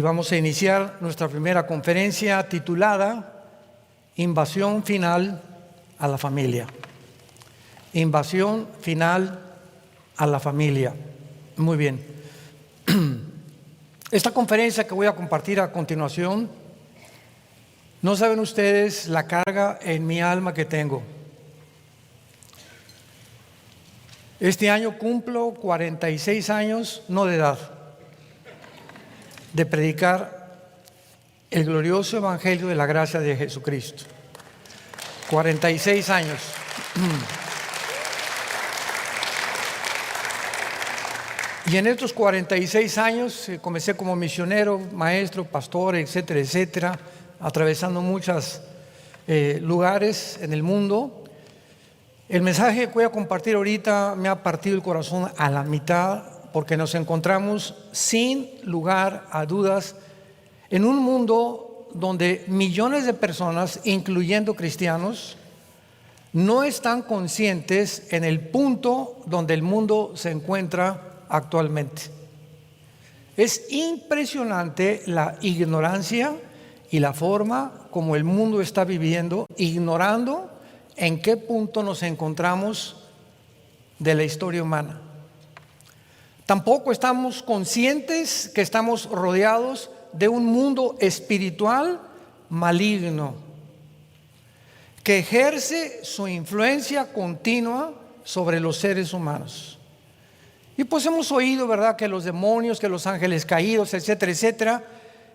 y vamos a iniciar nuestra primera conferencia titulada Invasión Final a la Familia. Invasión Final a la Familia. Muy bien. Esta conferencia que voy a compartir a continuación, no saben ustedes la carga en mi alma que tengo. Este año cumplo 46 años, no de edad, de predicar el glorioso evangelio de la gracia de Jesucristo. 46 años. Y en estos 46 años comencé como misionero, maestro, pastor, etcétera, etcétera, atravesando muchos lugares en el mundo. El mensaje que voy a compartir ahorita me ha partido el corazón a la mitad, porque nos encontramos sin lugar a dudas en un mundo donde millones de personas, incluyendo cristianos, no están conscientes en el punto donde el mundo se encuentra actualmente. Es impresionante la ignorancia y la forma como el mundo está viviendo, ignorando en qué punto nos encontramos de la historia humana. Tampoco estamos conscientes que estamos rodeados de un mundo espiritual maligno que ejerce su influencia continua sobre los seres humanos. Y pues hemos oído, ¿verdad?, que los demonios, que los ángeles caídos, etcétera, etcétera.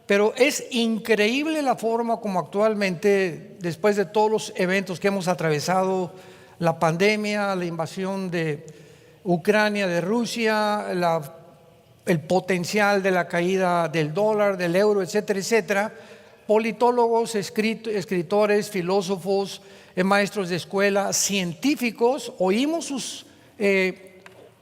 Pero es increíble la forma como actualmente, después de todos los eventos que hemos atravesado, la pandemia, la invasión de Ucrania, de Rusia, el potencial de la caída del dólar, del euro, etcétera, etcétera, politólogos, escritores, filósofos, maestros de escuela, científicos, oímos sus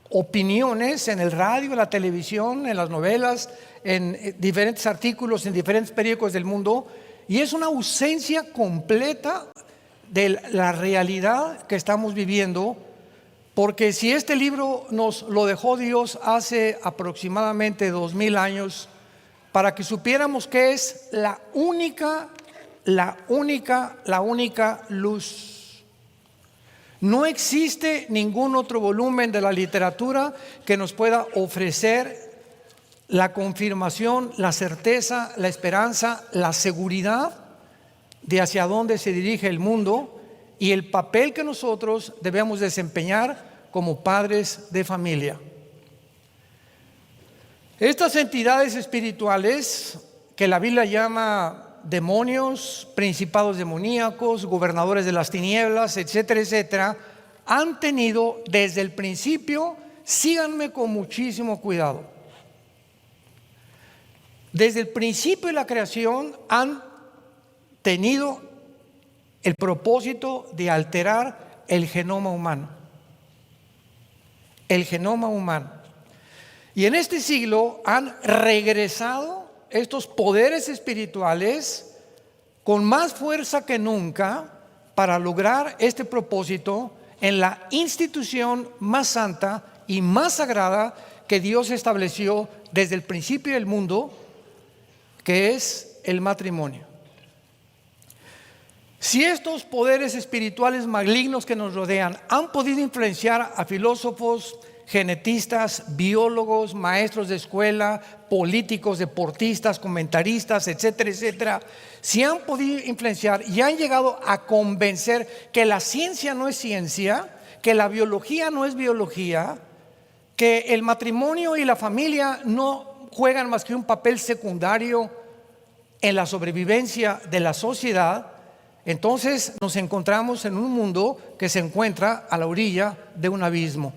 opiniones en el radio, en la televisión, en las novelas, en diferentes artículos, en diferentes periódicos del mundo, y es una ausencia completa de la realidad que estamos viviendo, porque si este libro nos lo dejó Dios hace aproximadamente 2000 años, para que supiéramos que es la única luz. No existe ningún otro volumen de la literatura que nos pueda ofrecer la confirmación, la certeza, la esperanza, la seguridad de hacia dónde se dirige el mundo y el papel que nosotros debemos desempeñar como padres de familia. Estas entidades espirituales que la Biblia llama demonios, principados demoníacos, gobernadores de las tinieblas, etcétera, etcétera, han tenido desde el principio, síganme con muchísimo cuidado, desde el principio de la creación han tenido el propósito de alterar el genoma humano. El genoma humano. Y en este siglo han regresado estos poderes espirituales con más fuerza que nunca para lograr este propósito en la institución más santa y más sagrada que Dios estableció desde el principio del mundo, que es el matrimonio. Si estos poderes espirituales malignos que nos rodean han podido influenciar a filósofos, genetistas, biólogos, maestros de escuela, políticos, deportistas, comentaristas, etcétera, etcétera, si han podido influenciar y han llegado a convencer que la ciencia no es ciencia, que la biología no es biología, que el matrimonio y la familia no juegan más que un papel secundario en la sobrevivencia de la sociedad, entonces nos encontramos en un mundo que se encuentra a la orilla de un abismo.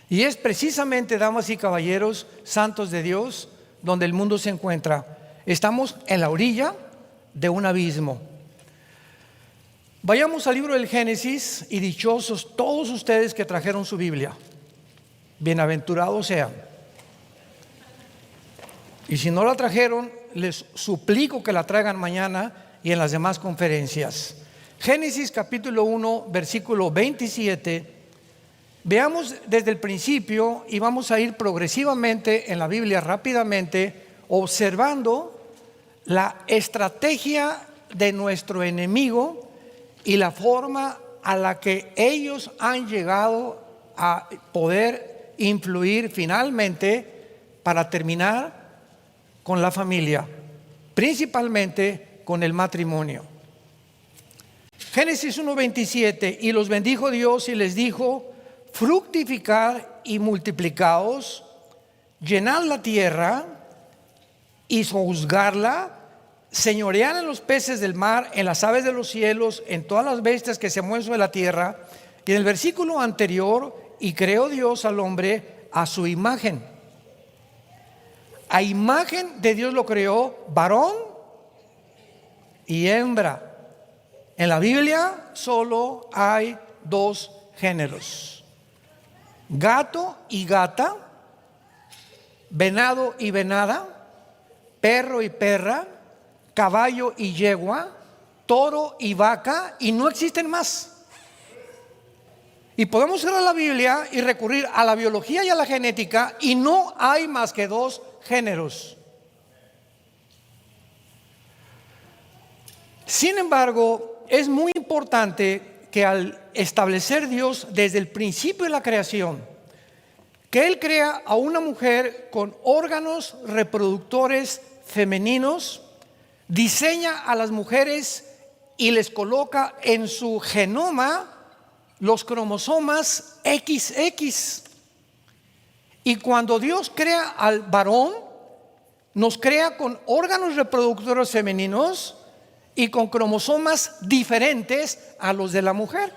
Y es precisamente, damas y caballeros, santos de Dios, donde el mundo se encuentra. Estamos en la orilla de un abismo. Vayamos al libro del Génesis, y dichosos todos ustedes que trajeron su Biblia. Bienaventurados sean. Y si no la trajeron, les suplico que la traigan mañana y en las demás conferencias. Génesis capítulo 1, versículo 27. Veamos desde el principio y vamos a ir progresivamente en la Biblia rápidamente observando la estrategia de nuestro enemigo y la forma a la que ellos han llegado a poder influir finalmente para terminar con la familia, principalmente con el matrimonio. Génesis 1:27, y los bendijo Dios y les dijo: fructificad y multiplicaos, llenad la tierra y sojuzgarla, señoread en los peces del mar, en las aves de los cielos, en todas las bestias que se mueven sobre la tierra. Y en el versículo anterior, y creó Dios al hombre a su imagen. A imagen de Dios lo creó, varón y hembra. En la Biblia solo hay dos géneros: gato y gata, venado y venada, perro y perra, caballo y yegua, toro y vaca, y no existen más. Y podemos ir a la Biblia y recurrir a la biología y a la genética, y no hay más que dos géneros. Sin embargo, es muy importante que al establecer Dios desde el principio de la creación, que Él crea a una mujer con órganos reproductores femeninos, diseña a las mujeres y les coloca en su genoma los cromosomas XX. Y cuando Dios crea al varón, nos crea con órganos reproductores femeninos y con cromosomas diferentes a los de la mujer.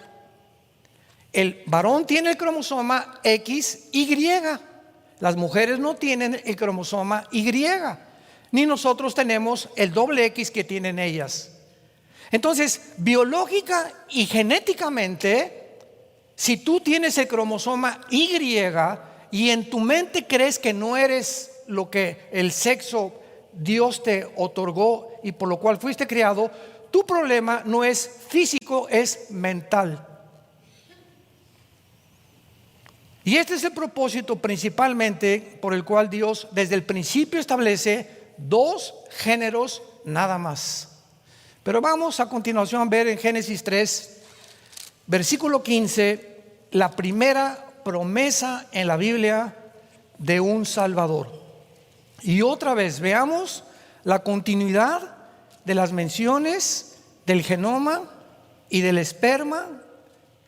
El varón tiene el cromosoma XY, las mujeres no tienen el cromosoma Y, ni nosotros tenemos el doble X que tienen ellas. Entonces, biológica y genéticamente, si tú tienes el cromosoma Y y en tu mente crees que no eres lo que el sexo Dios te otorgó y por lo cual fuiste criado, tu problema no es físico, es mental. Y este es el propósito principalmente por el cual Dios desde el principio establece dos géneros nada más. Pero vamos a continuación a ver en Génesis 3, versículo 15, la primera promesa en la Biblia de un Salvador. Y otra vez veamos la continuidad de las menciones del genoma y del esperma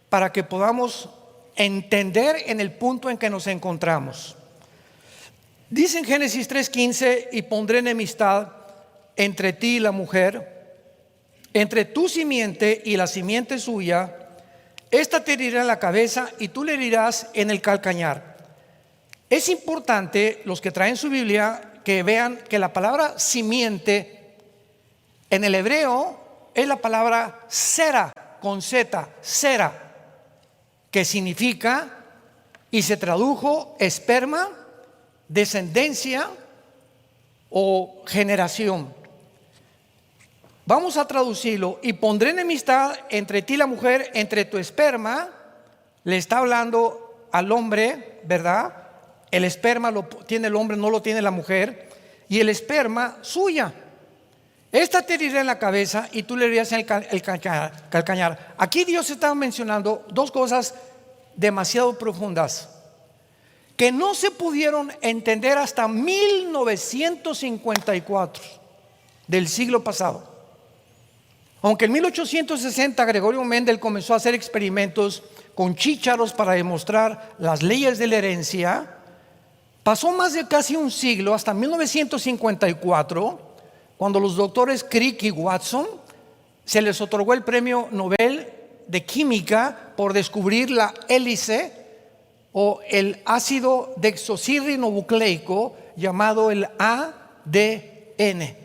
para que podamos entender en el punto en que nos encontramos. Dice en Génesis 3:15: y pondré enemistad entre ti y la mujer, entre tu simiente y la simiente suya. Esta te herirá en la cabeza y tú le herirás en el calcañar. Es importante, los que traen su Biblia, que vean que la palabra simiente en el hebreo es la palabra sera, con Z, sera, que significa y se tradujo esperma, descendencia o generación. Vamos a traducirlo: y pondré enemistad entre ti y la mujer, entre tu esperma. Le está hablando al hombre, ¿verdad? El esperma lo tiene el hombre, no lo tiene la mujer. Y el esperma suya. Esta te herirá en la cabeza y tú le herirás en el calcañar. Aquí Dios está mencionando dos cosas demasiado profundas que no se pudieron entender hasta 1954 del siglo pasado. Aunque en 1860 Gregorio Mendel comenzó a hacer experimentos con chícharos para demostrar las leyes de la herencia, pasó más de casi un siglo, hasta 1954, cuando los doctores Crick y Watson se les otorgó el premio Nobel de Química por descubrir la hélice o el ácido desoxirribonucleico llamado el ADN.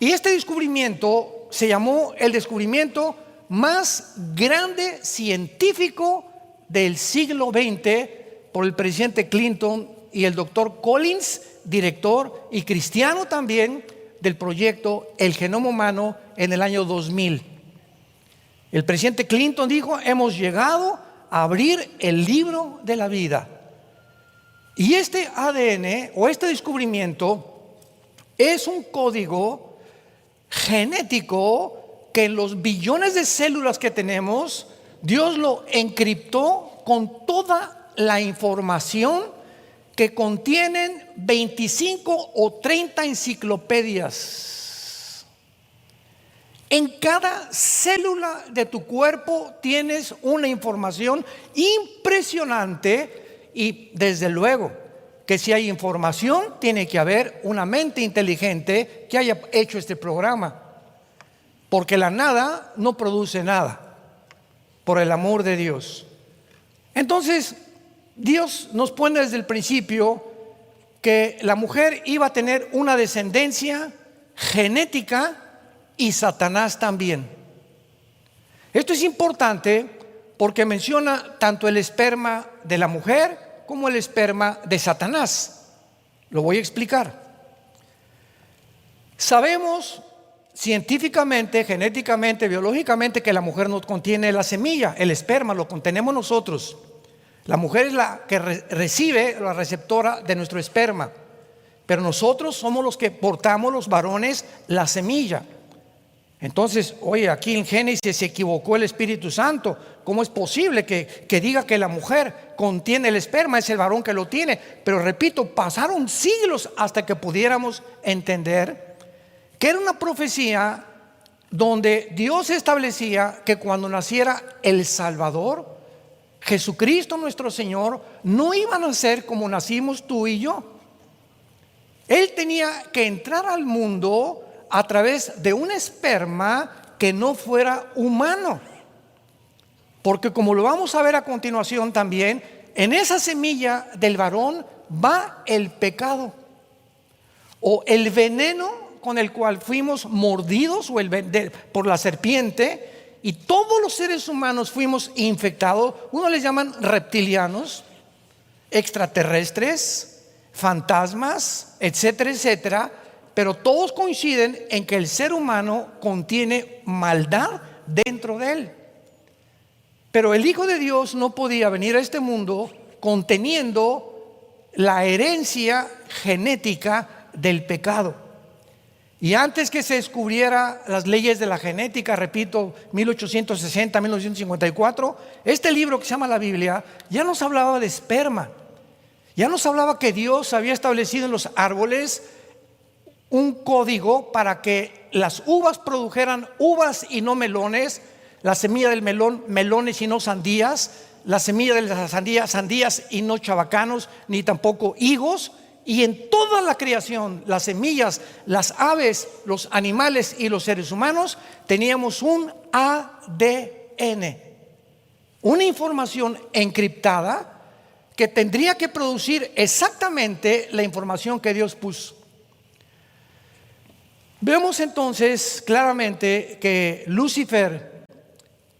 Y este descubrimiento se llamó el descubrimiento más grande científico del siglo XX por el presidente Clinton y el doctor Collins, director y cristiano también del proyecto El Genoma Humano en el año 2000. El presidente Clinton dijo: hemos llegado a abrir el libro de la vida. Y este ADN o este descubrimiento es un código genético que en los billones de células que tenemos, Dios lo encriptó con toda la información que contienen 25 o 30 enciclopedias. En cada célula de tu cuerpo tienes una información impresionante, y desde luego que si hay información, tiene que haber una mente inteligente que haya hecho este programa, porque la nada no produce nada, por el amor de Dios. Entonces, Dios nos pone desde el principio que la mujer iba a tener una descendencia genética y Satanás también. Esto es importante porque menciona tanto el esperma de la mujer como el esperma de Satanás. Lo voy a explicar. Sabemos científicamente, genéticamente, biológicamente que la mujer no contiene la semilla, el esperma lo contenemos nosotros. La mujer es la que recibe, la receptora de nuestro esperma, pero nosotros somos los que portamos, los varones, la semilla. Entonces, oye, aquí en Génesis se equivocó el Espíritu Santo. ¿Cómo es posible que diga que la mujer contiene el esperma? Es el varón que lo tiene. Pero repito, pasaron siglos hasta que pudiéramos entender que era una profecía donde Dios establecía que cuando naciera el Salvador, Jesucristo nuestro Señor, no iba a nacer como nacimos tú y yo. Él tenía que entrar al mundo a través de un esperma que no fuera humano, porque como lo vamos a ver a continuación también, en esa semilla del varón va el pecado o el veneno con el cual fuimos mordidos por la serpiente. Y todos los seres humanos fuimos infectados. Unos les llaman reptilianos, extraterrestres, fantasmas, etcétera, etcétera. Pero todos coinciden en que el ser humano contiene maldad dentro de él. Pero el Hijo de Dios no podía venir a este mundo conteniendo la herencia genética del pecado. Y antes que se descubriera las leyes de la genética, repito, 1860, 1954, este libro que se llama la Biblia ya nos hablaba de esperma. Ya nos hablaba que Dios había establecido en los árboles un código para que las uvas produjeran uvas y no melones, la semilla del melón, melones y no sandías, la semilla de la sandía, sandías y no chabacanos, ni tampoco higos. Y en toda la creación, las semillas, las aves, los animales y los seres humanos, teníamos un ADN, una información encriptada que tendría que producir exactamente la información que Dios puso. Vemos entonces claramente que Lucifer,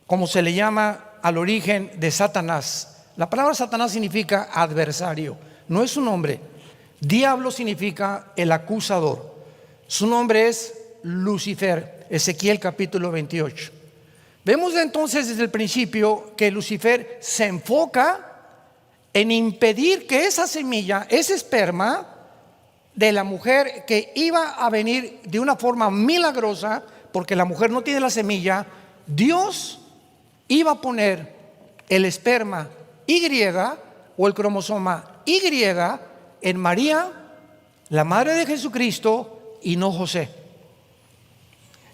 como se le llama al origen de Satanás, la palabra Satanás significa adversario, no es un nombre. Diablo significa el acusador. Su nombre es Lucifer, Ezequiel capítulo 28. Vemos entonces desde el principio que Lucifer se enfoca en impedir que esa semilla, ese esperma de la mujer que iba a venir de una forma milagrosa, porque la mujer no tiene la semilla, Dios iba a poner el esperma Y o el cromosoma Y en María, la madre de Jesucristo, y no José.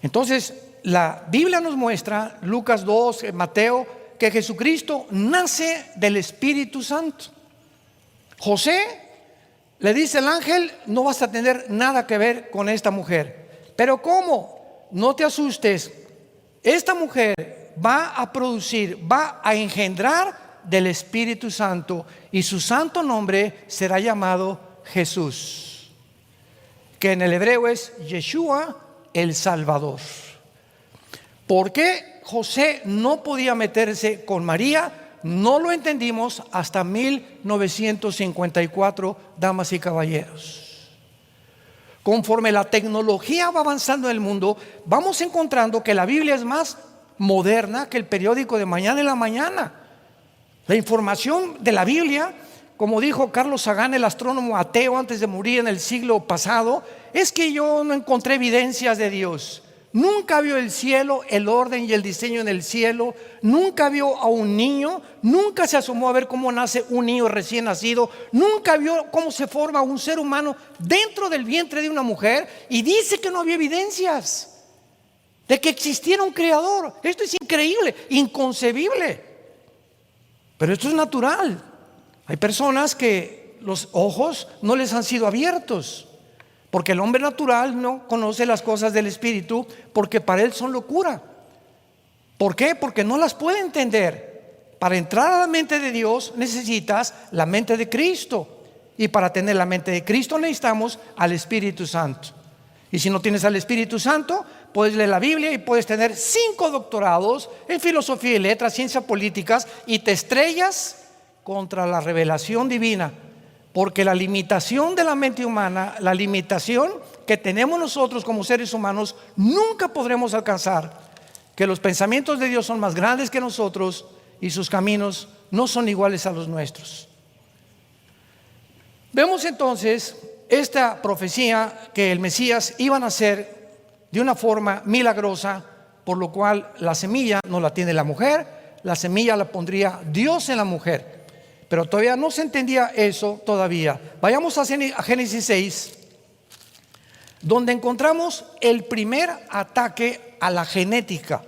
Entonces, la Biblia nos muestra, Lucas 2, Mateo, que Jesucristo nace del Espíritu Santo. José, le dice el ángel, no vas a tener nada que ver con esta mujer. Pero ¿cómo? No te asustes. Esta mujer va a producir, va a engendrar del Espíritu Santo, y su santo nombre será llamado Jesús, que en el hebreo es Yeshua, el Salvador. ¿Por qué José no podía meterse con María? No lo entendimos hasta 1954, damas y caballeros. Conforme la tecnología va avanzando en el mundo, vamos encontrando que la Biblia es más moderna que el periódico de mañana en la mañana. La información de la Biblia como dijo Carlos Sagan, el astrónomo ateo antes de morir en el siglo pasado, es que yo no encontré evidencias de Dios. Nunca vio el cielo, el orden y el diseño en el cielo. Nunca vio a un niño. Nunca se asomó a ver cómo nace un niño recién nacido. Nunca vio cómo se forma un ser humano dentro del vientre de una mujer. Y dice que no había evidencias de que existiera un creador. Esto es increíble, inconcebible. Pero esto es natural. Hay personas que los ojos no les han sido abiertos, porque el hombre natural no conoce las cosas del Espíritu, porque para él son locura. ¿Por qué? Porque no las puede entender. Para entrar a la mente de Dios necesitas la mente de Cristo, y para tener la mente de Cristo necesitamos al Espíritu Santo. Y si no tienes al Espíritu Santo, puedes leer la Biblia y puedes tener 5 doctorados en filosofía y letras, ciencias políticas, y te estrellas contra la revelación divina. Porque la limitación de la mente humana, la limitación que tenemos nosotros como seres humanos, nunca podremos alcanzar. Que los pensamientos de Dios son más grandes que nosotros y sus caminos no son iguales a los nuestros. Vemos entonces esta profecía que el Mesías iba a nacer de una forma milagrosa, por lo cual la semilla no la tiene la mujer, la semilla la pondría Dios en la mujer. Pero todavía no se entendía eso todavía. Vayamos a Génesis 6, donde encontramos el primer ataque a la genética.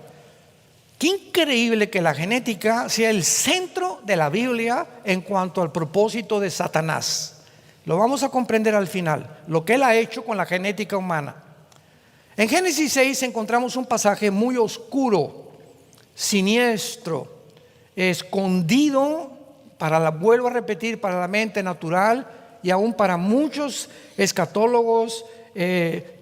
Qué increíble que la genética sea el centro de la Biblia en cuanto al propósito de Satanás. Lo vamos a comprender al final, lo que él ha hecho con la genética humana. En Génesis 6 encontramos un pasaje muy oscuro, siniestro, escondido, vuelvo a repetir, para la mente natural y aún para muchos escatólogos,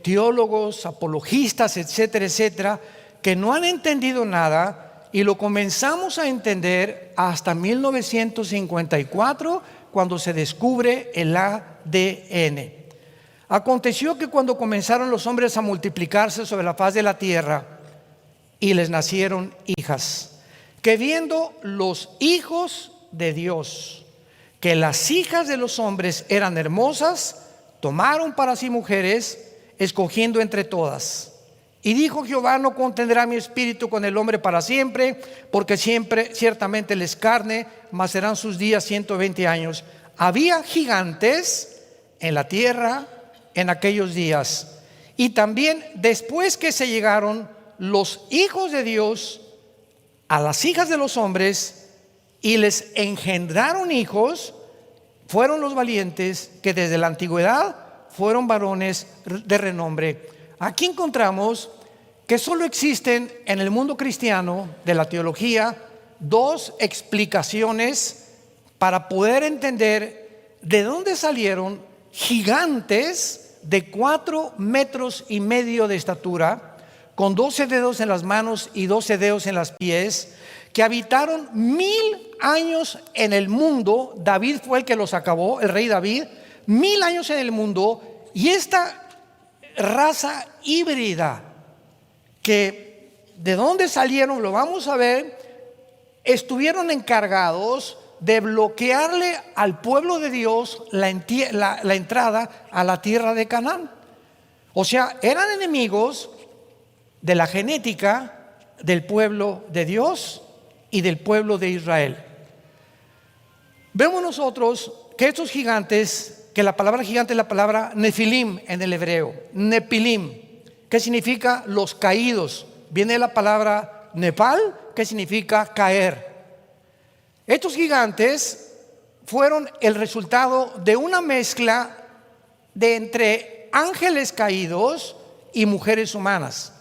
teólogos, apologistas, etcétera, etcétera, que no han entendido nada, y lo comenzamos a entender hasta 1954, cuando se descubre el ADN. Aconteció que cuando comenzaron los hombres a multiplicarse sobre la faz de la tierra, y les nacieron hijas, que viendo los hijos de Dios que las hijas de los hombres eran hermosas, tomaron para sí mujeres, escogiendo entre todas. Y dijo Jehová: no contendrá mi espíritu con el hombre para siempre, porque ciertamente él es carne, mas serán sus días 120 años. Había gigantes en la tierra en aquellos días, y también después que se llegaron los hijos de Dios a las hijas de los hombres y les engendraron hijos, fueron los valientes que desde la antigüedad fueron varones de renombre. Aquí encontramos que solo existen en el mundo cristiano de la teología 2 explicaciones para poder entender de dónde salieron gigantes de 4,5 metros de estatura, con 12 dedos en las manos y 12 dedos en los pies, que habitaron 1000 años en el mundo. David fue el que los acabó, el rey David, 1000 años en el mundo. Y esta raza híbrida, que de dónde salieron, lo vamos a ver, estuvieron encargados de bloquearle al pueblo de Dios la entrada a la tierra de Canaán. O sea, eran enemigos de la genética del pueblo de Dios y del pueblo de Israel. Vemos nosotros que estos gigantes, que la palabra gigante es la palabra nefilim en el hebreo, nepilim, que significa los caídos, viene de la palabra nepal, que significa caer. Estos gigantes fueron el resultado de una mezcla de entre ángeles caídos y mujeres humanas.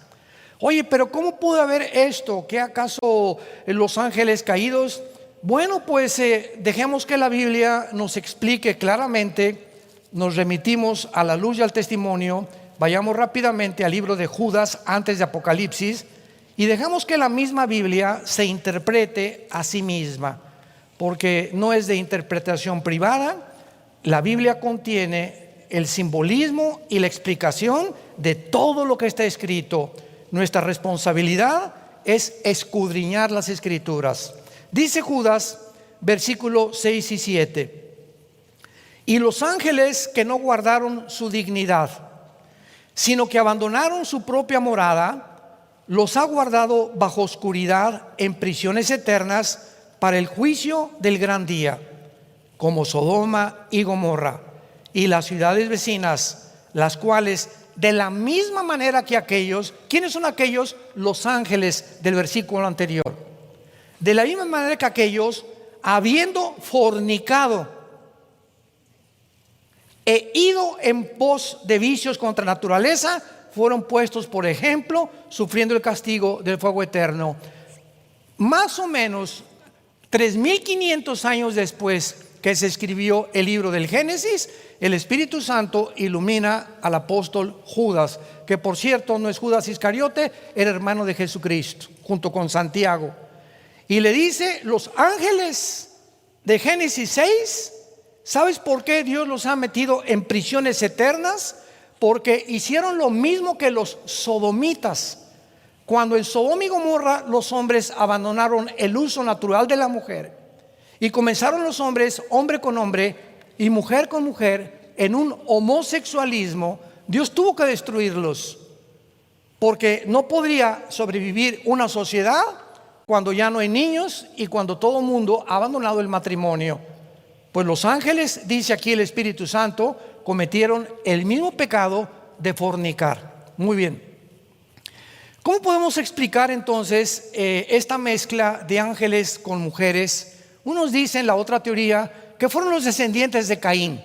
Oye, pero ¿cómo pudo haber esto? ¿Qué acaso los ángeles caídos? Bueno, pues dejemos que la Biblia nos explique claramente. Nos remitimos a la luz y al testimonio. Vayamos rápidamente al libro de Judas antes de Apocalipsis y dejamos que la misma Biblia se interprete a sí misma, porque no es de interpretación privada. La Biblia contiene el simbolismo y la explicación de todo lo que está escrito. Nuestra responsabilidad es escudriñar las Escrituras. Dice Judas, versículo 6 y 7: Y los ángeles que no guardaron su dignidad, sino que abandonaron su propia morada, los ha guardado bajo oscuridad en prisiones eternas para el juicio del gran día, como Sodoma y Gomorra y las ciudades vecinas, las cuales de la misma manera que aquellos, ¿quiénes son aquellos? Los ángeles del versículo anterior. De la misma manera que aquellos, habiendo fornicado e ido en pos de vicios contra naturaleza, fueron puestos por ejemplo, sufriendo el castigo del fuego eterno. Más o menos 3500 años después que se escribió el libro del Génesis, el Espíritu Santo ilumina al apóstol Judas, que por cierto no es Judas Iscariote, era hermano de Jesucristo, junto con Santiago. Y le dice: los ángeles de Génesis 6, ¿sabes por qué Dios los ha metido en prisiones eternas? Porque hicieron lo mismo que los sodomitas. Cuando en Sodoma y Gomorra los hombres abandonaron el uso natural de la mujer y comenzaron los hombres, hombre con hombre y mujer con mujer, en un homosexualismo, Dios tuvo que destruirlos, porque no podría sobrevivir una sociedad cuando ya no hay niños y cuando todo el mundo ha abandonado el matrimonio. Pues los ángeles, dice aquí el Espíritu Santo, cometieron el mismo pecado de fornicar. Muy bien. ¿Cómo podemos explicar entonces esta mezcla de ángeles con mujeres? Unos dicen, la otra teoría, que fueron los descendientes de Caín.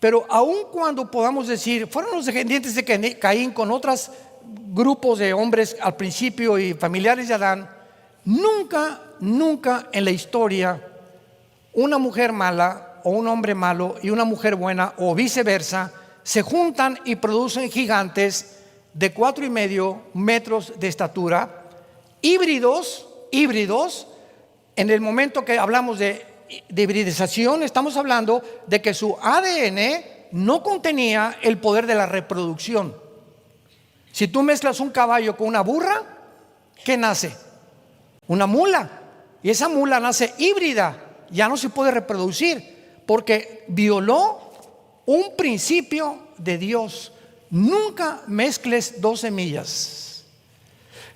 Pero aun cuando podamos decir, fueron los descendientes de Caín con otros grupos de hombres al principio y familiares de Adán, nunca en la historia una mujer mala o un hombre malo y una mujer buena o viceversa se juntan y producen gigantes de 4,5 metros de estatura, híbridos. En el momento que hablamos de hibridización, estamos hablando de que su ADN no contenía el poder de la reproducción. Si tú mezclas un caballo con una burra, ¿qué nace? Una mula. Y esa mula nace híbrida, ya no se puede reproducir porque violó un principio de Dios. Nunca mezcles dos semillas.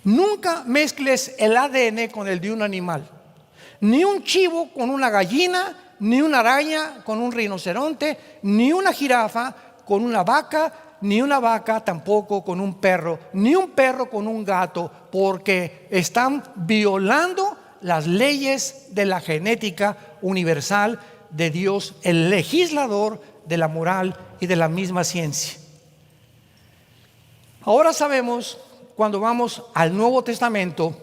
Nunca mezcles el ADN con el de un animal. Ni un chivo con una gallina, ni una araña con un rinoceronte, ni una jirafa con una vaca, ni una vaca tampoco con un perro, ni un perro con un gato, porque están violando las leyes de la genética universal de Dios, el legislador de la moral y de la misma ciencia. Ahora sabemos, cuando vamos al Nuevo Testamento,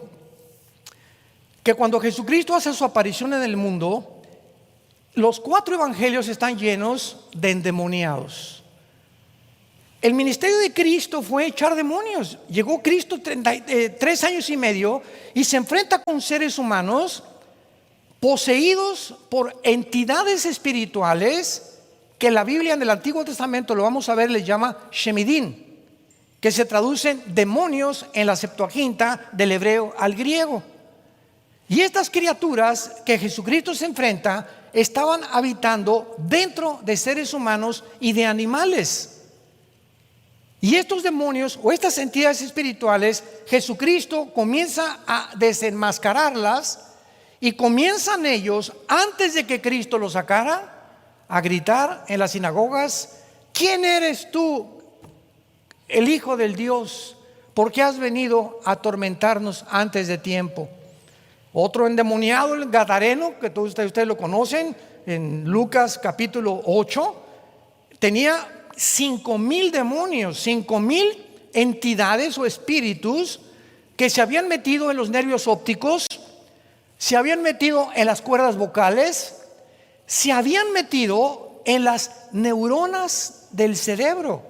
que cuando Jesucristo hace su aparición en el mundo, los 4 evangelios están llenos de endemoniados. El ministerio de Cristo fue echar demonios. Llegó Cristo 3 años y medio y se enfrenta con seres humanos poseídos por entidades espirituales que la Biblia en el Antiguo Testamento, lo vamos a ver, les llama Shemidín, que se traducen demonios en la Septuaginta del hebreo al griego. Y estas criaturas que Jesucristo se enfrenta estaban habitando dentro de seres humanos y de animales. Y estos demonios o estas entidades espirituales, Jesucristo comienza a desenmascararlas y comienzan ellos, antes de que Cristo los sacara, a gritar en las sinagogas: ¿quién eres tú, el Hijo del Dios? ¿Por qué has venido a atormentarnos antes de tiempo? Otro endemoniado, el gadareno, que todos ustedes lo conocen, en Lucas capítulo 8, tenía 5,000 demonios, 5,000 entidades o espíritus que se habían metido en los nervios ópticos, se habían metido en las cuerdas vocales, se habían metido en las neuronas del cerebro.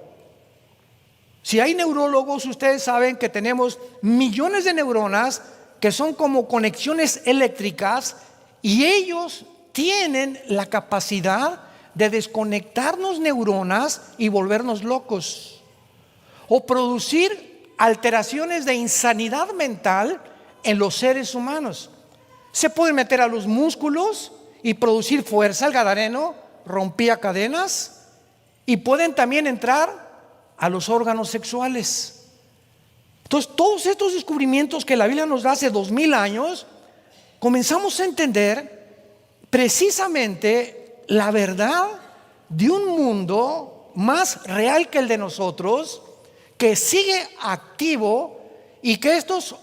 Si hay neurólogos, ustedes saben que tenemos millones de neuronas que son como conexiones eléctricas, y ellos tienen la capacidad de desconectarnos neuronas y volvernos locos, o producir alteraciones de insanidad mental en los seres humanos. Se pueden meter a los músculos y producir fuerza. El gadareno rompía cadenas y pueden también entrar a los órganos sexuales. Entonces, todos estos descubrimientos que la Biblia nos da hace 2000 años, comenzamos a entender precisamente la verdad de un mundo más real que el de nosotros, que sigue activo, y que estos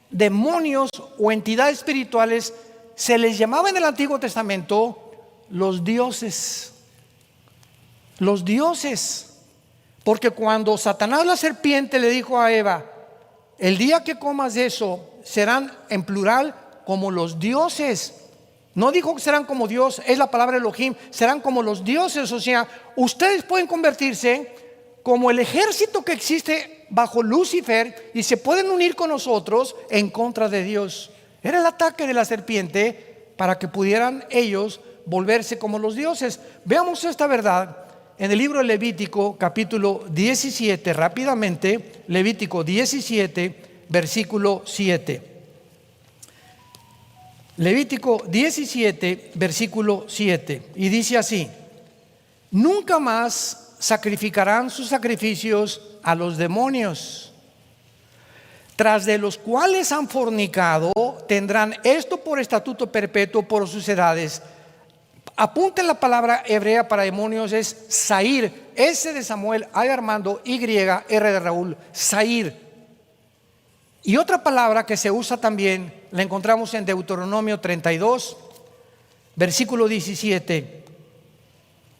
demonios o entidades espirituales se les llamaba en el Antiguo Testamento los dioses. Los dioses. Porque cuando Satanás, la serpiente, le dijo a Eva: el día que comas de eso serán, en plural, como los dioses. No dijo que serán como Dios, es la palabra Elohim, serán como los dioses. O sea, ustedes pueden convertirse como el ejército que existe bajo Lucifer y se pueden unir con nosotros en contra de Dios. Era el ataque de la serpiente para que pudieran ellos volverse como los dioses. Veamos esta verdad en el libro de Levítico, capítulo 17, rápidamente. Levítico 17, versículo 7. Levítico 17, versículo 7, y dice así: nunca más sacrificarán sus sacrificios a los demonios, tras de los cuales han fornicado, tendrán esto por estatuto perpetuo por sus edades. Apunten, la palabra hebrea para demonios es Sair, S de Samuel, A de Armando, Y, R de Raúl, Sair. Y otra palabra que se usa también, la encontramos en Deuteronomio 32, versículo 17.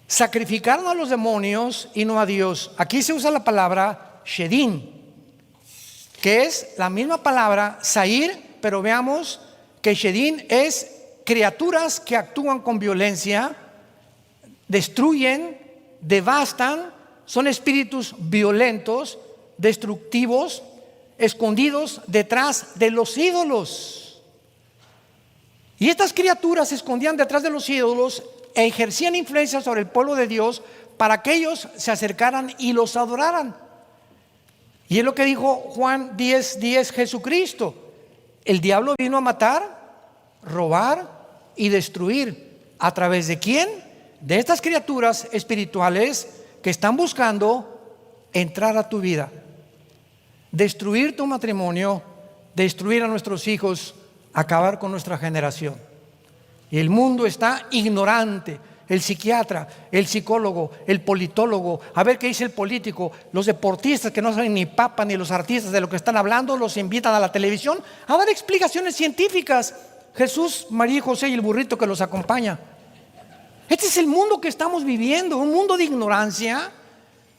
Sacrificaron a los demonios y no a Dios. Aquí se usa la palabra Shedim, que es la misma palabra Sair, pero veamos que Shedim es criaturas que actúan con violencia, destruyen, devastan, son espíritus violentos, destructivos, escondidos detrás de los ídolos. Y estas criaturas se escondían detrás de los ídolos e ejercían influencia sobre el pueblo de Dios para que ellos se acercaran y los adoraran. Y es lo que dijo Juan 10:10 Jesucristo: el diablo vino a matar, robar y destruir. ¿A través de quién? De estas criaturas espirituales que están buscando entrar a tu vida, destruir tu matrimonio, destruir a nuestros hijos, acabar con nuestra generación. Y el mundo está ignorante. El psiquiatra, el psicólogo, el politólogo, a ver qué dice el político, los deportistas que no saben ni papa, ni los artistas de lo que están hablando, los invitan a la televisión a dar explicaciones científicas. Jesús, María y José y el burrito que los acompaña. Este es el mundo que estamos viviendo, un mundo de ignorancia,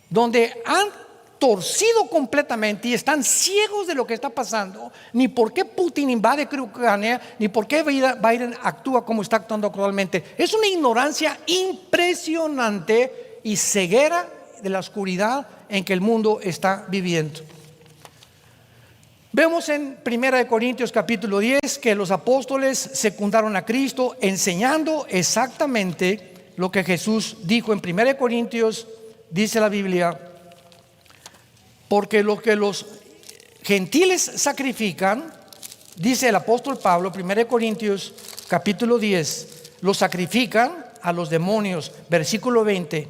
donde han torcido completamente y están ciegos de lo que está pasando, ni por qué Putin invade Ucrania, ni por qué Biden actúa como está actuando actualmente. Es una ignorancia impresionante y ceguera de la oscuridad en que el mundo está viviendo. Vemos en 1 Corintios capítulo 10 que los apóstoles secundaron a Cristo enseñando exactamente lo que Jesús dijo. En 1 Corintios dice la Biblia: porque lo que los gentiles sacrifican, dice el apóstol Pablo, 1 Corintios capítulo 10, lo sacrifican a los demonios, versículo 20,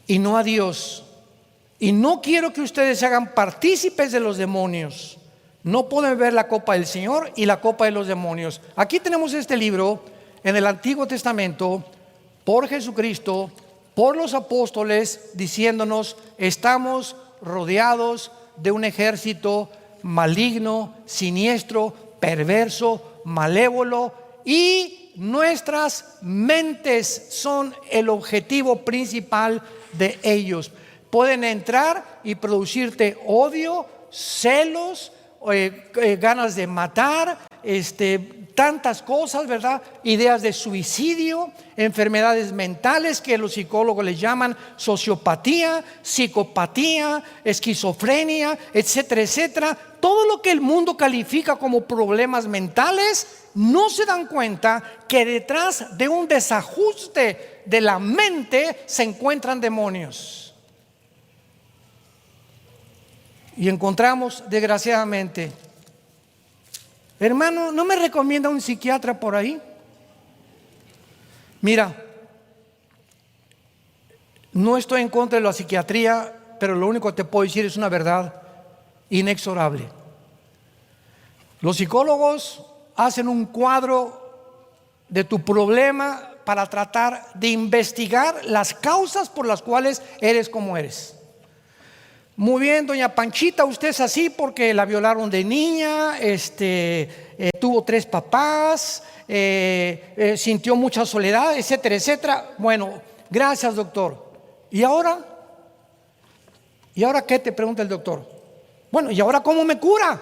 y no a Dios. Y no quiero que ustedes se hagan partícipes de los demonios. No pueden ver la copa del Señor y la copa de los demonios. Aquí tenemos este libro en el Antiguo Testamento por Jesucristo, por los apóstoles, diciéndonos: estamos rodeados de un ejército maligno, siniestro, perverso, malévolo, y nuestras mentes son el objetivo principal de ellos. Pueden entrar y producirte odio, celos, ganas de matar, tantas cosas, ¿verdad? Ideas de suicidio, enfermedades mentales que los psicólogos les llaman sociopatía, psicopatía, esquizofrenia, etcétera, etcétera. Todo lo que el mundo califica como problemas mentales, no se dan cuenta que detrás de un desajuste de la mente se encuentran demonios. Y encontramos, desgraciadamente, hermano, ¿no me recomienda un psiquiatra por ahí? Mira, No estoy en contra de la psiquiatría, pero lo único que te puedo decir es una verdad inexorable. Los psicólogos hacen un cuadro de tu problema para tratar de investigar las causas por las cuales eres como eres. Muy bien, doña Panchita, usted es así porque la violaron de niña, tuvo 3 papás, sintió mucha soledad, etcétera, etcétera. Bueno, gracias, doctor. ¿Y ahora? ¿Y ahora qué?, te pregunta el doctor. Bueno, ¿y ahora cómo me cura?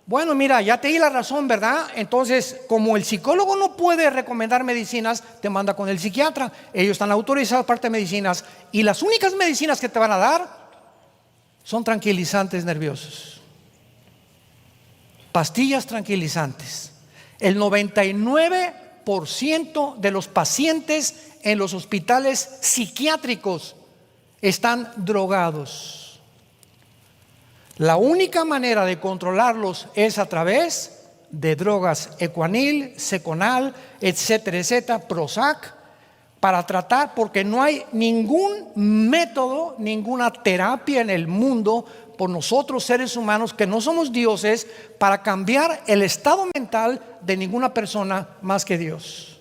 Bueno, mira, ya te di la razón, ¿verdad? Entonces, como el psicólogo no puede recomendar medicinas, te manda con el psiquiatra. Ellos están autorizados parte de medicinas, y las únicas medicinas que te van a dar son tranquilizantes nerviosos, pastillas tranquilizantes. El 99% de los pacientes en los hospitales psiquiátricos están drogados. La única manera de controlarlos es a través de drogas, Ecuanil, Seconal, etcétera, etcétera, Prozac, para tratar, porque no hay ningún método, ninguna terapia en el mundo por nosotros seres humanos que no somos dioses para cambiar el estado mental de ninguna persona más que Dios.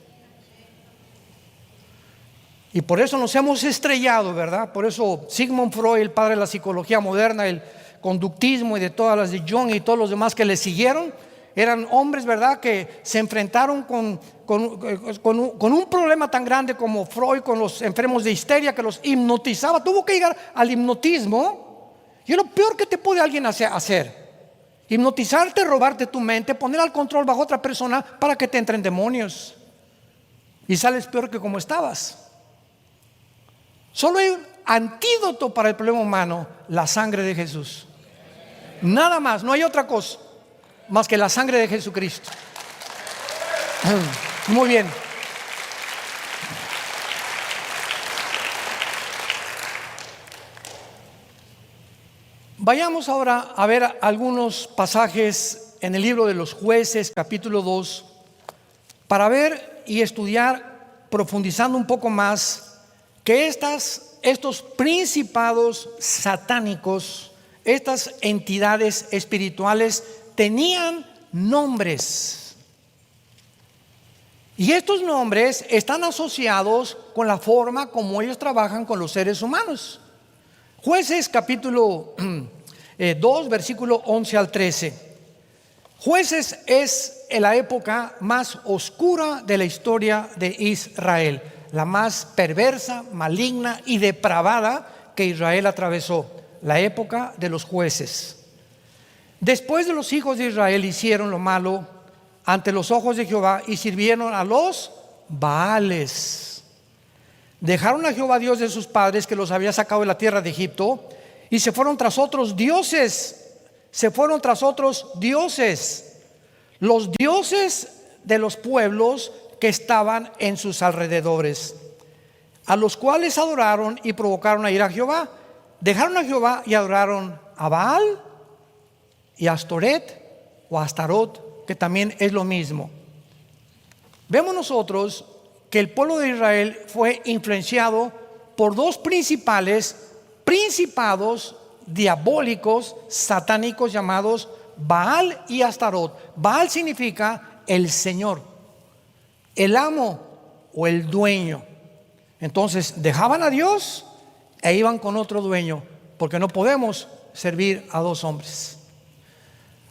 Y por eso nos hemos estrellado, ¿verdad? Por eso Sigmund Freud, el padre de la psicología moderna, el conductismo y de todas las de Jung y todos los demás que le siguieron, eran hombres, ¿verdad?, que se enfrentaron con un problema tan grande como Freud con los enfermos de histeria, que los hipnotizaba. Tuvo que llegar al hipnotismo, y es lo peor que te puede alguien hacer. Hipnotizarte, robarte tu mente, poner al control bajo otra persona para que te entren demonios, y sales peor que como estabas. Solo hay un antídoto para el problema humano: la sangre de Jesús. Nada más, no hay otra cosa más que la sangre de Jesucristo. Muy bien. Vayamos ahora a ver algunos pasajes en el libro de los Jueces, capítulo 2, para ver y estudiar, profundizando un poco más, que estos principados satánicos, estas entidades espirituales, tenían nombres. Y estos nombres están asociados con la forma como ellos trabajan con los seres humanos. Jueces capítulo 2, versículo 11 al 13. Jueces es la época más oscura de la historia de Israel, la más perversa, maligna y depravada que Israel atravesó, la época de los jueces. Después de los hijos de Israel hicieron lo malo ante los ojos de Jehová y sirvieron a los Baales. Dejaron a Jehová Dios de sus padres, que los había sacado de la tierra de Egipto, y se fueron tras otros dioses. Los dioses de los pueblos que estaban en sus alrededores, a los cuales adoraron y provocaron a ir a Jehová. Dejaron a Jehová y adoraron a Baal y a Astoret o Astarot, que también es lo mismo. Vemos nosotros que el pueblo de Israel fue influenciado por dos principados diabólicos, satánicos, llamados Baal y Astarot. Baal significa el Señor, el amo o el dueño. Entonces dejaban a Dios e iban con otro dueño, porque no podemos servir a dos hombres.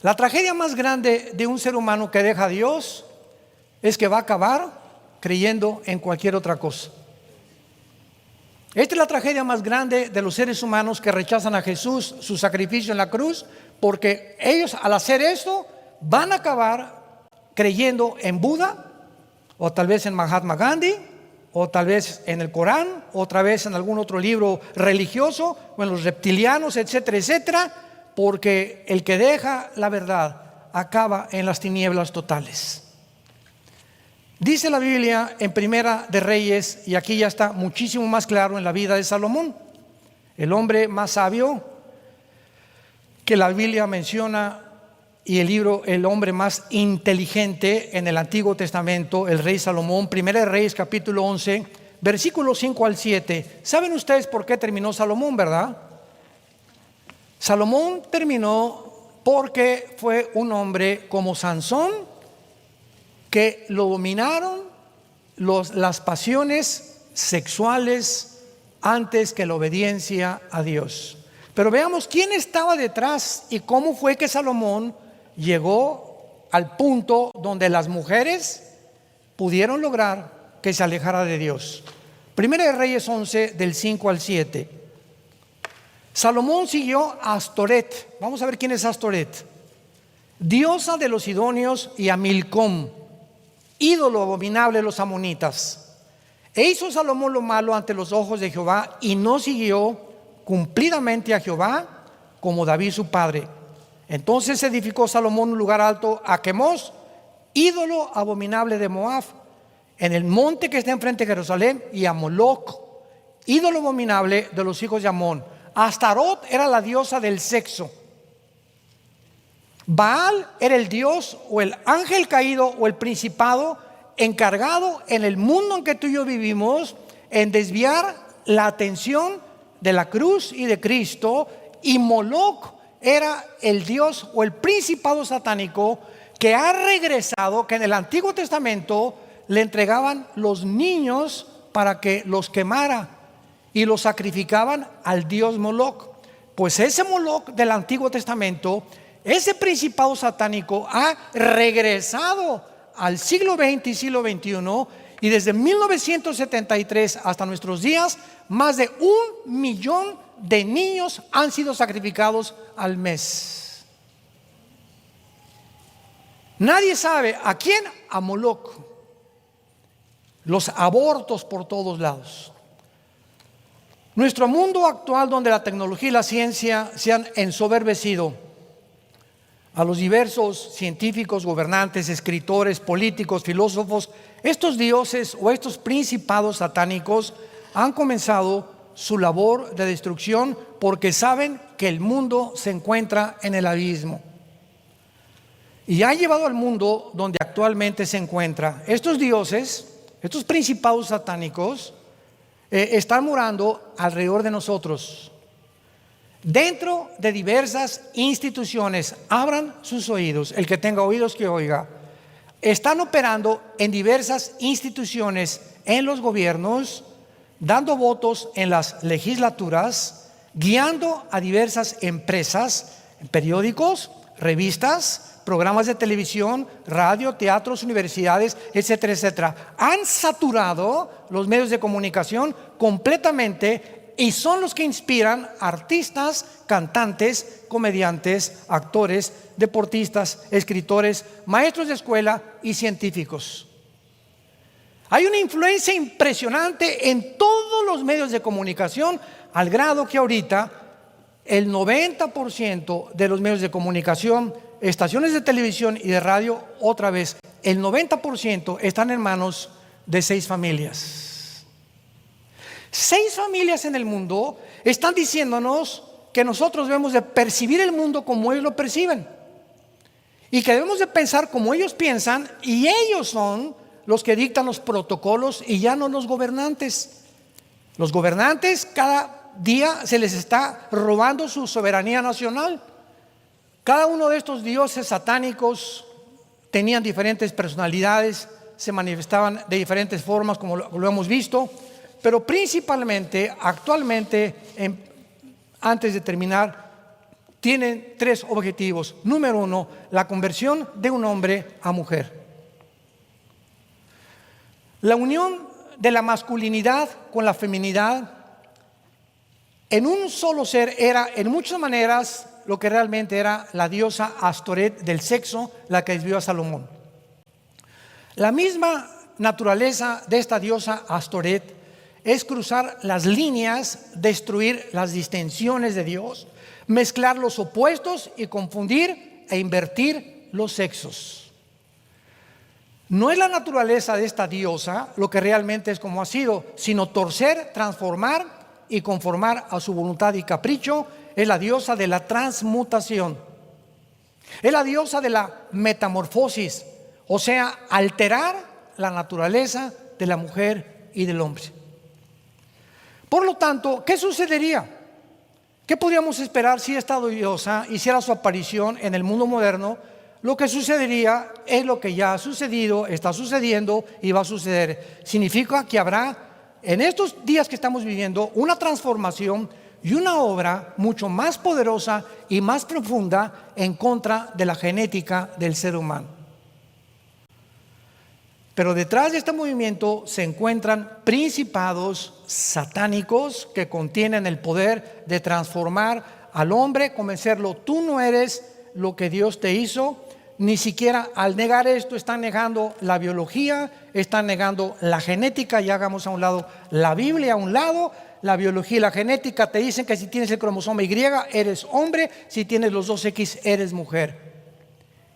La tragedia más grande de un ser humano que deja a Dios es que va a acabar creyendo en cualquier otra cosa. Esta es la tragedia más grande de los seres humanos que rechazan a Jesús, su sacrificio en la cruz, porque ellos, al hacer esto, van a acabar creyendo en Buda, o tal vez en Mahatma Gandhi, o tal vez en el Corán, o otra vez en algún otro libro religioso, o en los reptilianos, etcétera, etcétera, porque el que deja la verdad acaba en las tinieblas totales. Dice la Biblia en Primera de Reyes, y aquí ya está muchísimo más claro en la vida de Salomón, el hombre más sabio que la Biblia menciona, y el hombre más inteligente en el Antiguo Testamento, el rey Salomón. Primera de Reyes capítulo 11, versículos 5 al 7. ¿Saben ustedes por qué terminó Salomón, verdad? Salomón terminó porque fue un hombre como Sansón, que lo dominaron las pasiones sexuales antes que la obediencia a Dios. Pero veamos quién estaba detrás y cómo fue que Salomón llegó al punto donde las mujeres pudieron lograr que se alejara de Dios. Primera de Reyes 11, del 5 al 7. Salomón siguió a Astoret. Vamos a ver quién es Astoret. Diosa de los sidonios, y a Milcom, ídolo abominable de los amonitas. E hizo Salomón lo malo ante los ojos de Jehová, y no siguió cumplidamente a Jehová como David su padre. Entonces edificó Salomón un lugar alto a Quemos, ídolo abominable de Moab, en el monte que está enfrente de Jerusalén, y a Moloc, ídolo abominable de los hijos de Amón. Astarot era la diosa del sexo. Baal era el dios o el ángel caído o el principado encargado en el mundo en que tú y yo vivimos en desviar la atención de la cruz y de Cristo. Y Moloc era el dios o el principado satánico que ha regresado, que en el Antiguo Testamento le entregaban los niños para que los quemara y los sacrificaban al dios Moloc. Pues ese Moloc del Antiguo Testamento, ese principado satánico, ha regresado al siglo XX y siglo XXI, y desde 1973 hasta nuestros días, más de 1 millón de niños han sido sacrificados al mes. Nadie sabe a quién. A Moloc. Los abortos por todos lados. Nuestro mundo actual, donde la tecnología y la ciencia se han ensoberbecido, a los diversos científicos, gobernantes, escritores, políticos, filósofos, estos dioses o estos principados satánicos han comenzado su labor de destrucción porque saben que el mundo se encuentra en el abismo. Y han llevado al mundo donde actualmente se encuentra. Estos dioses, estos principados satánicos, están morando alrededor de nosotros. Dentro de diversas instituciones, abran sus oídos, el que tenga oídos que oiga. Están operando en diversas instituciones, en los gobiernos, dando votos en las legislaturas, guiando a diversas empresas, periódicos, revistas, programas de televisión, radio, teatros, universidades, etcétera, etcétera. Han saturado los medios de comunicación completamente, y son los que inspiran artistas, cantantes, comediantes, actores, deportistas, escritores, maestros de escuela y científicos. Hay una influencia impresionante en todos los medios de comunicación, al grado que ahorita el 90% de los medios de comunicación, estaciones de televisión y de radio, otra vez, el 90% están en manos de 6 familias. 6 familias en el mundo están diciéndonos que nosotros debemos de percibir el mundo como ellos lo perciben, y que debemos de pensar como ellos piensan, y ellos son los que dictan los protocolos y ya no los gobernantes. Los gobernantes cada día se les está robando su soberanía nacional. Cada uno de estos dioses satánicos tenían diferentes personalidades, se manifestaban de diferentes formas, como lo hemos visto, pero principalmente, actualmente, antes de terminar, tienen 3 objetivos. Número 1, la conversión de un hombre a mujer. La unión de la masculinidad con la feminidad en un solo ser era, en muchas maneras, lo que realmente era la diosa Astoret del sexo, la que desvió a Salomón. La misma naturaleza de esta diosa Astoret es cruzar las líneas, destruir las distinciones de Dios, mezclar los opuestos y confundir e invertir los sexos. No es la naturaleza de esta diosa lo que realmente es como ha sido, sino torcer, transformar y conformar a su voluntad y capricho. Es la diosa de la transmutación. Es la diosa de la metamorfosis, o sea, alterar la naturaleza de la mujer y del hombre. Por lo tanto, ¿qué sucedería? ¿Qué podríamos esperar si esta diosa hiciera su aparición en el mundo moderno? Lo que sucedería es lo que ya ha sucedido, está sucediendo y va a suceder. Significa que habrá en estos días que estamos viviendo una transformación y una obra mucho más poderosa y más profunda en contra de la genética del ser humano. Pero detrás de este movimiento se encuentran principados satánicos que contienen el poder de transformar al hombre, convencerlo: tú no eres lo que Dios te hizo. Ni siquiera al negar esto están negando la biología, están negando la genética. Y hagamos a un lado la Biblia, a un lado la biología y la genética. Te dicen que si tienes el cromosoma Y eres hombre, si tienes los 2X eres mujer.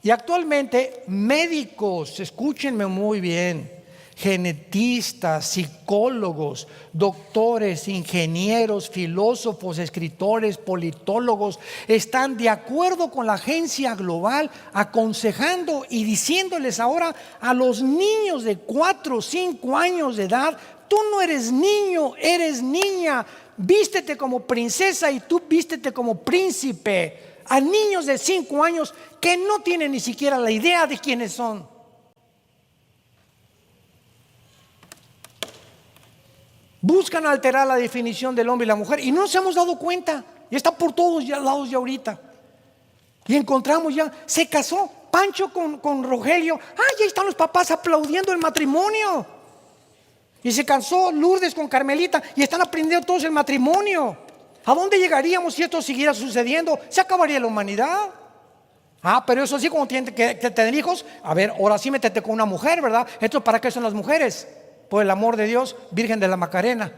Y actualmente médicos, escúchenme muy bien, genetistas, psicólogos, doctores, ingenieros, filósofos, escritores, politólogos, están de acuerdo con la agencia global, aconsejando y diciéndoles ahora a los niños de 4 o 5 años de edad: tú no eres niño, eres niña, vístete como princesa y tú vístete como príncipe. A niños de 5 años que no tienen ni siquiera la idea de quiénes son. Buscan alterar la definición del hombre y la mujer y no nos hemos dado cuenta. Y está por todos lados ya ahorita. Y encontramos ya, se casó Pancho con Rogelio. Ahí están los papás aplaudiendo el matrimonio. Y se casó Lourdes con Carmelita y están aprendiendo todos el matrimonio. ¿A dónde llegaríamos si esto siguiera sucediendo? Se acabaría la humanidad. Pero eso sí, cuando tienen que tener hijos, a ver, ahora sí métete con una mujer, ¿verdad? ¿Esto para qué son las mujeres? Por el amor de Dios, Virgen de la Macarena.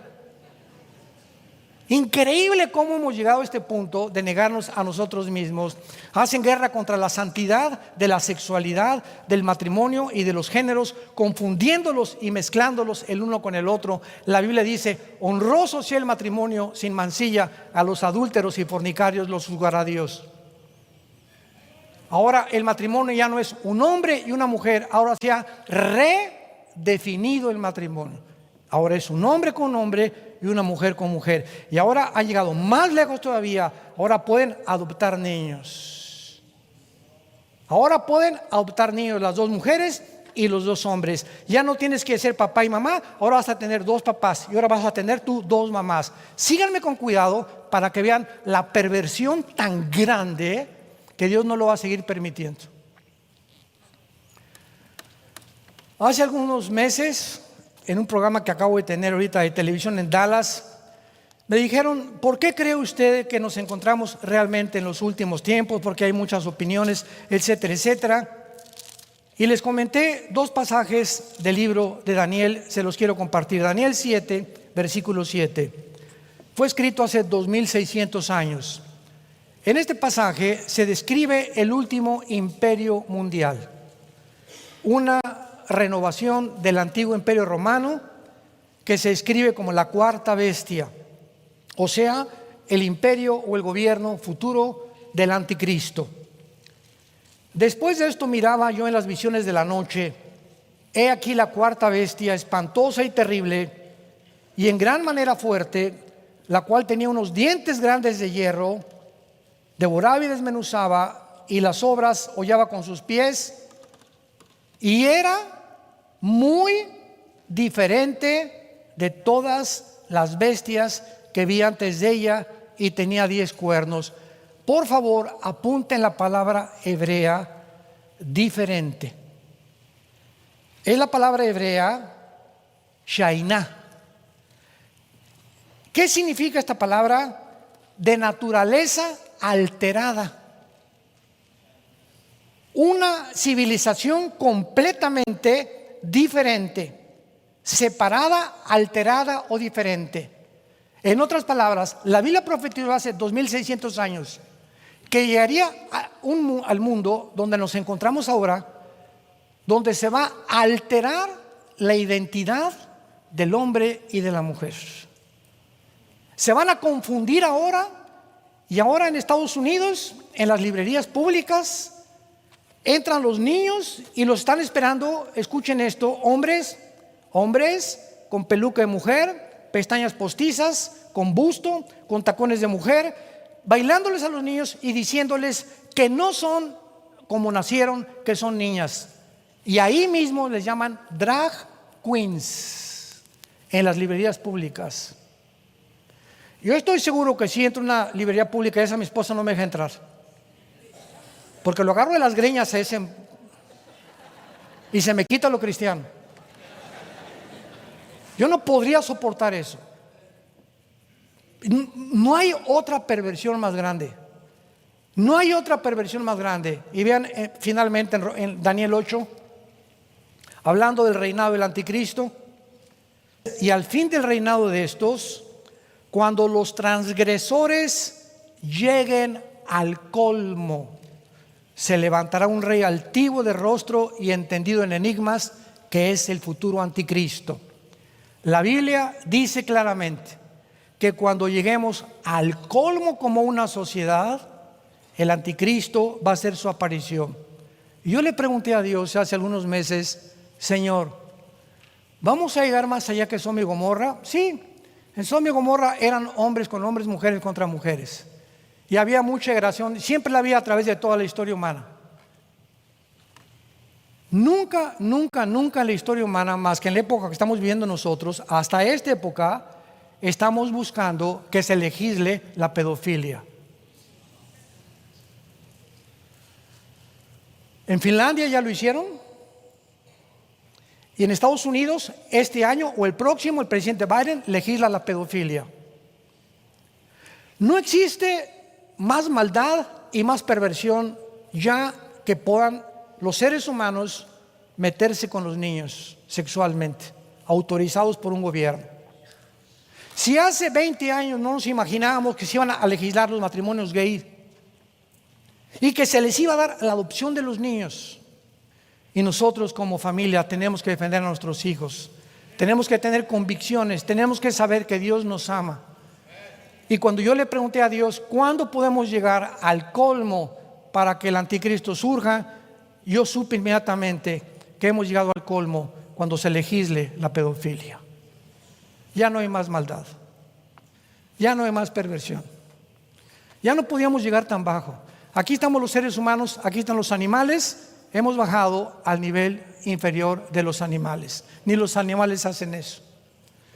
Increíble cómo hemos llegado a este punto de negarnos a nosotros mismos. Hacen guerra contra la santidad de la sexualidad, del matrimonio y de los géneros, confundiéndolos y mezclándolos el uno con el otro. La Biblia dice: honroso sea el matrimonio sin mancilla, a los adúlteros y fornicarios los juzgará Dios. Ahora el matrimonio ya no es un hombre y una mujer, ahora se ha redefinido el matrimonio. Ahora es un hombre con hombre y una mujer con mujer. Y ahora ha llegado más lejos todavía. Ahora pueden adoptar niños. Ahora pueden adoptar niños las 2 mujeres y los 2 hombres. Ya no tienes que ser papá y mamá. Ahora vas a tener 2 papás y ahora vas a tener tú 2 mamás. Síganme con cuidado para que vean la perversión tan grande que Dios no lo va a seguir permitiendo. Hace algunos meses, en un programa que acabo de tener ahorita de televisión en Dallas, me dijeron: ¿por qué cree usted que nos encontramos realmente en los últimos tiempos? Porque hay muchas opiniones, etcétera, etcétera. Y les comenté 2 pasajes del libro de Daniel, se los quiero compartir. Daniel 7, versículo 7. Fue escrito hace 2600 años. En este pasaje se describe el último imperio mundial, una renovación del antiguo imperio romano que se describe como la 4ª bestia, o sea, el imperio o el gobierno futuro del anticristo. Después de esto miraba yo en las visiones de la noche, he aquí la 4ª bestia, espantosa y terrible y en gran manera fuerte, la cual tenía unos dientes grandes de hierro, devoraba y desmenuzaba, y las obras hollaba con sus pies, y era muy diferente de todas las bestias que vi antes de ella, y tenía 10 cuernos. Por favor, apunten la palabra hebrea diferente. Es la palabra hebrea Shainá. ¿Qué significa esta palabra? De naturaleza alterada. Una civilización completamente diferente, separada, alterada o diferente. En otras palabras, la Biblia profetizó hace 2600 años que llegaría al mundo donde nos encontramos ahora, donde se va a alterar la identidad del hombre y de la mujer. Se van a confundir ahora, y ahora en Estados Unidos, en las librerías públicas, entran los niños y los están esperando. Escuchen esto: hombres con peluca de mujer, pestañas postizas, con busto, con tacones de mujer, bailándoles a los niños y diciéndoles que no son como nacieron, que son niñas. Y ahí mismo les llaman drag queens en las librerías públicas. Yo estoy seguro que si entro a una librería pública esa, mi esposa no me deja entrar, porque lo agarro de las greñas a ese y se me quita lo cristiano. Yo no podría soportar eso. No hay otra perversión más grande. No hay otra perversión más grande. Y vean finalmente en Daniel 8, hablando del reinado del anticristo. Y al fin del reinado de estos, cuando los transgresores lleguen al colmo, se levantará un rey altivo de rostro y entendido en enigmas, que es el futuro anticristo. La Biblia dice claramente que cuando lleguemos al colmo como una sociedad, el anticristo va a hacer su aparición. Y yo le pregunté a Dios hace algunos meses: Señor, ¿vamos a llegar más allá que Sodoma y Gomorra? Sí, en Sodoma y Gomorra eran hombres con hombres, mujeres contra mujeres, y había mucha agresión, siempre la había a través de toda la historia humana. Nunca en la historia humana, más que en la época que estamos viviendo nosotros, hasta esta época, estamos buscando que se legisle la pedofilia. En Finlandia ya lo hicieron, y en Estados Unidos este año o el próximo el presidente Biden legisla la pedofilia. No existe más maldad y más perversión ya que puedan los seres humanos meterse con los niños sexualmente, autorizados por un gobierno. Si hace 20 años no nos imaginábamos que se iban a legislar los matrimonios gay y que se les iba a dar la adopción de los niños, y nosotros como familia tenemos que defender a nuestros hijos, tenemos que tener convicciones, tenemos que saber que Dios nos ama. Y cuando yo le pregunté a Dios ¿cuándo podemos llegar al colmo para que el anticristo surja?, yo supe inmediatamente que hemos llegado al colmo cuando se legisle la pedofilia. Ya no hay más maldad, ya no hay más perversión, ya no podíamos llegar tan bajo. Aquí estamos los seres humanos, aquí están los animales. Hemos bajado al nivel inferior de los animales. Ni los animales hacen eso.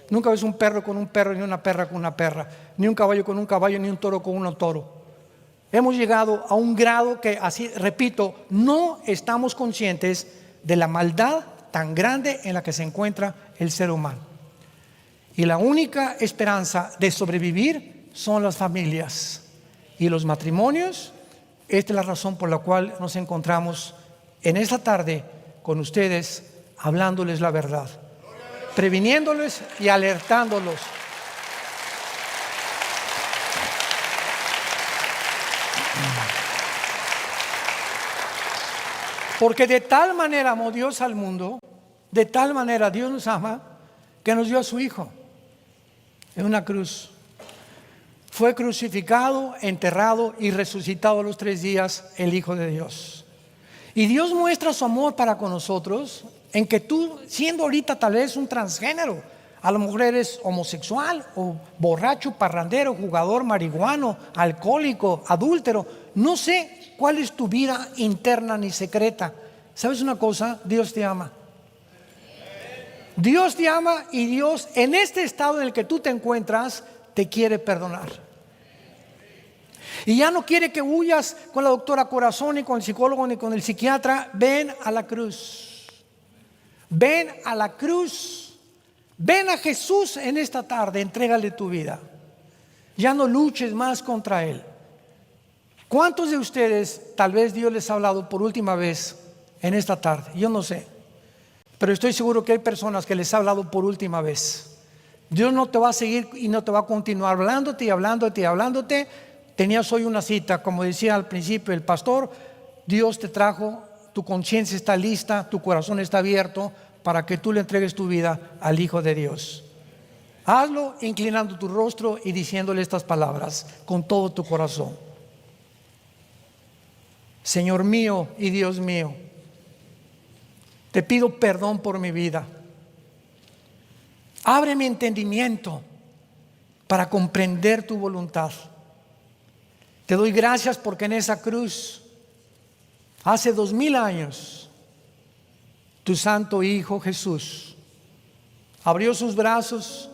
Nunca ves un perro con un perro, ni una perra con una perra, ni un caballo con un caballo, ni un toro con un toro. Hemos llegado a un grado que, así repito, no estamos conscientes de la maldad tan grande en la que se encuentra el ser humano. Y la única esperanza de sobrevivir son las familias y los matrimonios. Esta es la razón por la cual nos encontramos en esta tarde con ustedes, hablándoles la verdad, previniéndoles y alertándolos. Porque de tal manera amó Dios al mundo, de tal manera Dios nos ama, que nos dio a su Hijo en una cruz. Fue crucificado, enterrado y resucitado a los 3 días el Hijo de Dios. Y Dios muestra su amor para con nosotros en que tú, siendo ahorita tal vez un transgénero, a lo mejor eres homosexual o borracho, parrandero, jugador, marihuano, alcohólico, adúltero, no sé cuál es tu vida interna ni secreta. ¿Sabes una cosa? Dios te ama. Dios te ama, y Dios en este estado en el que tú te encuentras te quiere perdonar. Y ya no quiere que huyas con la doctora corazón, ni con el psicólogo, ni con el psiquiatra. Ven a la cruz. Ven a la cruz. Ven a Jesús en esta tarde, entrégale tu vida. Ya no luches más contra Él. ¿Cuántos de ustedes tal vez Dios les ha hablado por última vez en esta tarde? Yo no sé, pero estoy seguro que hay personas que les ha hablado por última vez. Dios no te va a seguir y no te va a continuar hablándote y hablándote y hablándote. Tenías hoy una cita, como decía al principio el pastor. Dios te trajo, tu conciencia está lista, tu corazón está abierto para que tú le entregues tu vida al Hijo de Dios. Hazlo inclinando tu rostro y diciéndole estas palabras con todo tu corazón. Señor mío y Dios mío, te pido perdón por mi vida. Abre mi entendimiento para comprender tu voluntad. Te doy gracias porque en esa cruz, hace 2000 años, tu santo Hijo Jesús abrió sus brazos,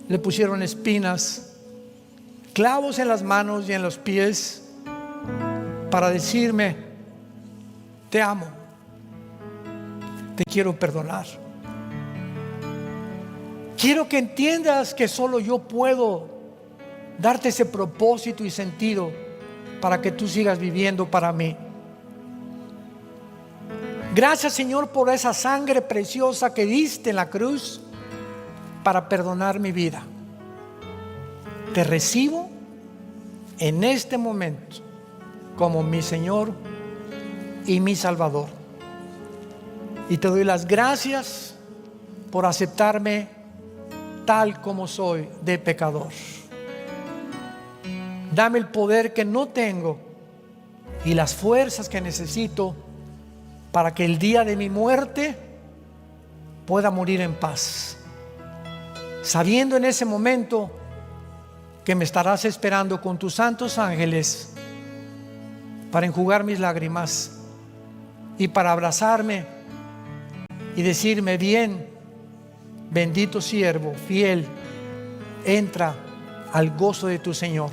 le pusieron espinas, clavos en las manos y en los pies para decirme: te amo, te quiero perdonar. Quiero que entiendas que solo yo puedo darte ese propósito y sentido para que tú sigas viviendo para mí. Gracias, Señor, por esa sangre preciosa que diste en la cruz para perdonar mi vida. Te recibo en este momento como mi Señor y mi Salvador. Y te doy las gracias por aceptarme tal como soy, de pecador. Dame el poder que no tengo y las fuerzas que necesito para que el día de mi muerte pueda morir en paz, sabiendo en ese momento que me estarás esperando con tus santos ángeles para enjugar mis lágrimas y para abrazarme y decirme: bien, bendito siervo, fiel, entra al gozo de tu Señor.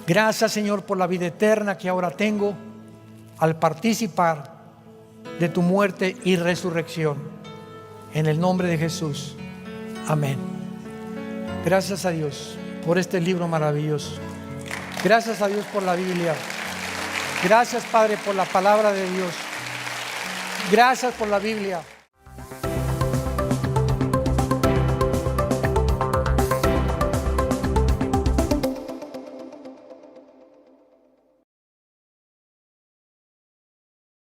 Gracias, Señor, por la vida eterna que ahora tengo al participar de tu muerte y resurrección. En el nombre de Jesús. Amén. Gracias a Dios por este libro maravilloso. Gracias a Dios por la Biblia. Gracias, Padre, por la palabra de Dios. Gracias por la Biblia.